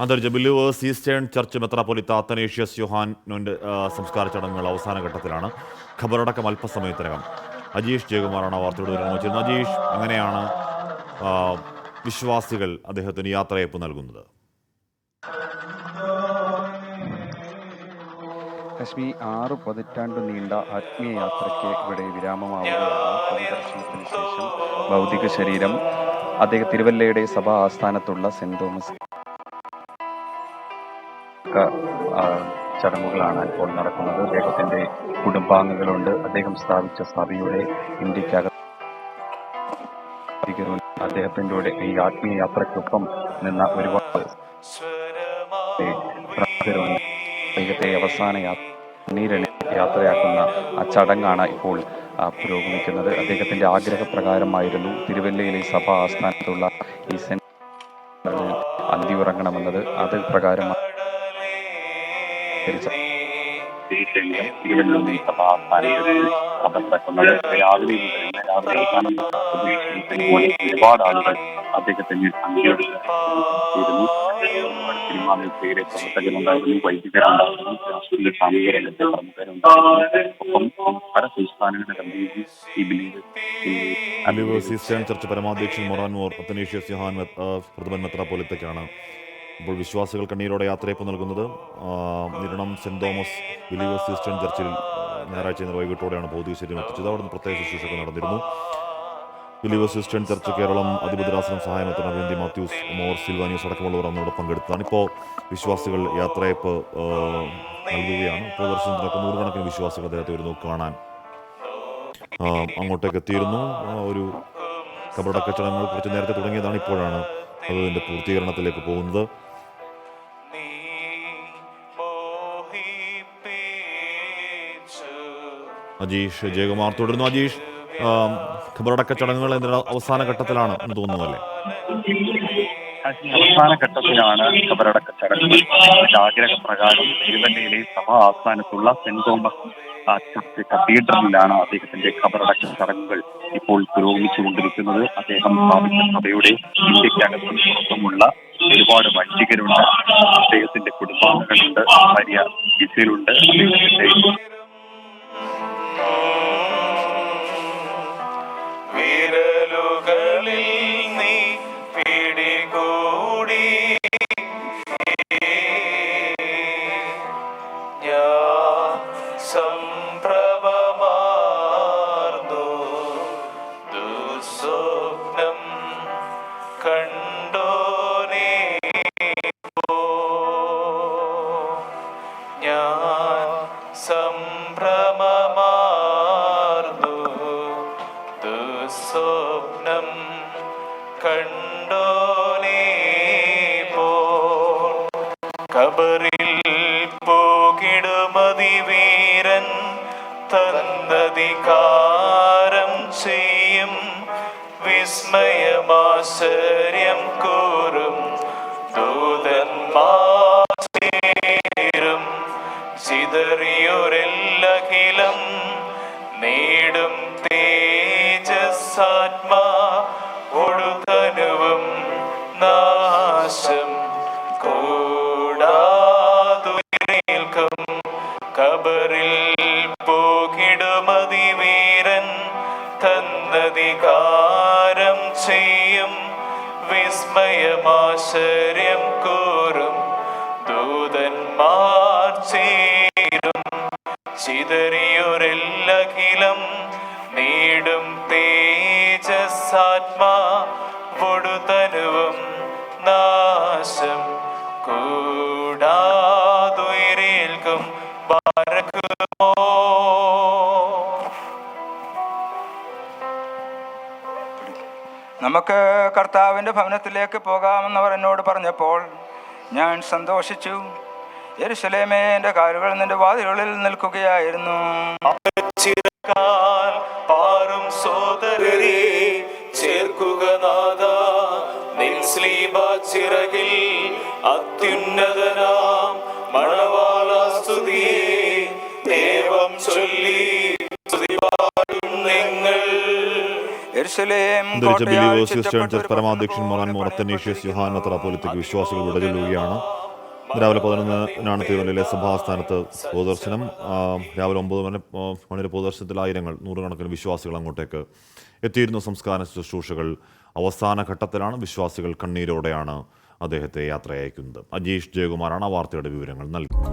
അന്തരിച്ച believers eastern church മെത്രാപ്പൊലീത്ത Athanasius യോഹാനോന്റെ സംസ്കാര ചടങ്ങുകൾ അവസാന ഘട്ടത്തിലാണ്. ഖബറടക്കം അല്പസമയത്തിനകം. അജീഷ് ജയകുമാറാണ് വാർത്തയോട് വിവരങ്ങൾ. അജീഷ്, എങ്ങനെയാണ് വിശ്വാസികൾ അദ്ദേഹത്തിന് യാത്രയയപ്പ് നൽകുന്നത്? കശ്മി 6 പതിറ്റാണ്ട് നീണ്ട ആത്മീയ യാത്രയ്ക്ക് ഇവിടെ വിരാമമാവുകയാണ്. പൊതുദർശനത്തിന് ശേഷം ഭൗതിക ശരീരം തിരുവല്ലയുടെ സഭാ ആസ്ഥാനത്തുള്ള സെന്റ് തോമസ് ചടങ്ങുകളാണ് ഇപ്പോൾ നടക്കുന്നത്. അദ്ദേഹത്തിന്റെ കുടുംബാംഗങ്ങളുണ്ട്. അദ്ദേഹം സ്ഥാപിച്ച സഭയുടെ ഇന്ത്യക്കകത്ത് അദ്ദേഹത്തിൻ്റെ ഈ ആത്മീയ യാത്രയ്ക്കൊപ്പം നിന്ന ഒരുപാട് അദ്ദേഹത്തെ അവസാന യാത്രയാക്കുന്ന ആ ചടങ്ങാണ് ഇപ്പോൾ പുരോഗമിക്കുന്നത്. അദ്ദേഹത്തിന്റെ ആഗ്രഹപ്രകാരമായിരുന്നു തിരുവല്ലയിലെ സഭാ ആസ്ഥാനത്തുള്ള ഈ സെന്ററിൽ അന്തിയുറങ്ങണമെന്നത്. അത് പ്രകാരമാണ് ഒരുപാട് ആളുകൾ അദ്ദേഹത്തിന് അന്ത്യപ്പെടുത്തിയിരുന്നു. സിനിമാ പേരെ പ്രവർത്തകരുണ്ടായിരുന്നു, വൈദികരുണ്ടായിരുന്നു, രാഷ്ട്രീയ സാമൂഹിക രംഗത്തെ പ്രമുഖരുണ്ടായിരുന്നു. ഒപ്പം പല സംസ്ഥാനങ്ങളിലും ഈ ബിലീവേഴ്സ് ഈസ്റ്റേൺ ചർച്ച് പരമാധ്യക്ഷൻ മൊറാൻമോർ അത്തനേഷ്യസ് യോഹാൻ പ്രഥമൻ മെത്രാപ്പൊലീത്തയ്ക്കാണ് ഇപ്പോൾ വിശ്വാസികൾ കണ്ണീരോടെ യാത്രയപ്പ് നൽകുന്നത്. Niranam saint Thomas believers eastern ചർച്ചിൽ ഞായറാഴ്ച വൈകിട്ടോടെയാണ് ഭൗതിക ശരീരം എത്തിച്ചത്. അവിടെ നിന്ന് പ്രത്യേക ശുശ്രൂഷകൾ നടന്നിരുന്നു. ബിലീവേഴ്സ് ഈസ്റ്റേൺ ചർച്ച് കേരളം അതിപുദ്രാസനം സഹായമെത്തണം വേണ്ടി മാത്യൂസ് മോർ സിൽവാനിയസ് അടക്കമുള്ളവർ അന്നോടെ പങ്കെടുത്തതാണ്. ഇപ്പോൾ വിശ്വാസികൾ യാത്രയപ്പ് നൽകുകയാണ്. ഇപ്പോൾ ദർശനത്തിനൊക്കെ നൂറുകണക്കിന് വിശ്വാസികൾ അദ്ദേഹത്തെ ഒരു നോക്ക് കാണാൻ അങ്ങോട്ടേക്ക് എത്തിയിരുന്നു. ഒരു ഖബറടക്ക ചടങ്ങുകൾ കുറച്ച് നേരത്തെ തുടങ്ങിയതാണ്. ഇപ്പോഴാണ് അതിൻ്റെ പൂർത്തീകരണത്തിലേക്ക് പോകുന്നത്. അജീഷ് ജയകുമാർ തുടരുന്നു. അജീഷ്, ഖബറടക്ക ചടങ്ങുകൾ അവസാന ഘട്ടത്തിലാണ് എന്ന് തോന്നുന്നതല്ലേ? അവസാന ഘട്ടത്തിലാണ് ഖബറടക്ക ചടങ്ങുകൾ. ആഗ്രഹപ്രകാരം തിരുവല്ലയിലെ സഭാ ആസ്ഥാനത്തുള്ള സെന്റ് തോമസ് ചർച്ച് കത്തീഡ്രലിലാണ് അദ്ദേഹത്തിന്റെ ഖബറടക്ക ചടങ്ങുകൾ ഇപ്പോൾ പുരോഗമിച്ചുകൊണ്ടിരിക്കുന്നത്. അദ്ദേഹം സ്ഥാപിച്ച സഭയുടെ ഇന്ത്യക്കകത്തും പുറത്തുമുള്ള ഒരുപാട് വൈദികരുണ്ട്. അദ്ദേഹത്തിന്റെ കുടുംബാംഗങ്ങളുണ്ട്, ഭാര്യ ഗിസയിലുണ്ട്. അദ്ദേഹത്തിന്റെ കബറിൽ പോകിടുമതിവീരൻ തന്നധികാരം ചെയ്യും വിസ്മയമാശ്ചര്യം കൂറും ദൂതന്മാരും ചിതറിയൊരെല്ലഖിലം നേടും തേജസ്സാത്മാ ഒടുതനുവും നാശം കൂടാതുയരേൽക്കും. കബറിൽ പോകിടുമതിവീരൻ തന്നധികാരം ചെയ്യും വിസ്മയമാശ്ചര്യം കൂറും ദൂതന്മാർ ചേരും ചിതറിയൊരെല്ലഖിലം നേടും തേജസ്സാത്മാ ഒടുതനുവും നാശം കൂടാതുയരേൽക്കും. ബാരക്കുമോ. നമുക്ക് കർത്താവിൻ്റെ ഭവനത്തിലേക്ക് പോകാമെന്നവർ എന്നോട് പറഞ്ഞപ്പോൾ ഞാൻ സന്തോഷിച്ചു. യെരൂശലേമേ, എൻ്റെ കാലുകൾ നിന്റെ വാതിലുകളിൽ നിൽക്കുകയായിരുന്നു. പാറും സോദരരെ ചേർക്കുക നാഥ, നിൻ സ്ലീബാ ചിറകിൽ അത്യുന്നതനാം മണവാള സ്തുതിയെ ദേവം ചൊല്ലി സ്തുതിപാടും നിങ്ങൾ. യെരുശലേം അന്തരിച്ച കോട്ടയാൽ ബിലീവേഴ്സ് ഈസ്റ്റേൺ ചുറ്റപ്പെട്ട ചർച്ച് ഒരു പരമാധ്യക്ഷൻ പട്ടണം മൊറാൻ പോലെ അത്തനേഷ്യസ് കിടക്കുന്നു. യോഹാൻ മെത്രാപ്പോലീത്തയ്ക്ക് വിശ്വാസികൾ വിട ചൊല്ലുകയാണ്. രാവിലെ 11 തിരുവല്ലയിലെ സഭാസ്ഥാനത്ത് പൊതുദർശനം. രാവിലെ 9 മണിയുടെ പൊതുദർശനത്തിൽ ആയിരങ്ങൾ, നൂറുകണക്കിന് വിശ്വാസികൾ അങ്ങോട്ടേക്ക് എത്തിയിരുന്നു. സംസ്കാര ശുശ്രൂഷകൾ അവസാന ഘട്ടത്തിലാണ്. വിശ്വാസികൾ കണ്ണീരോടെയാണ് അദ്ദേഹത്തെ യാത്ര അയക്കുന്നത്. അജീഷ് ജയകുമാറാണ് ആ വാർത്തയുടെ വിവരങ്ങൾ നൽകിയത്.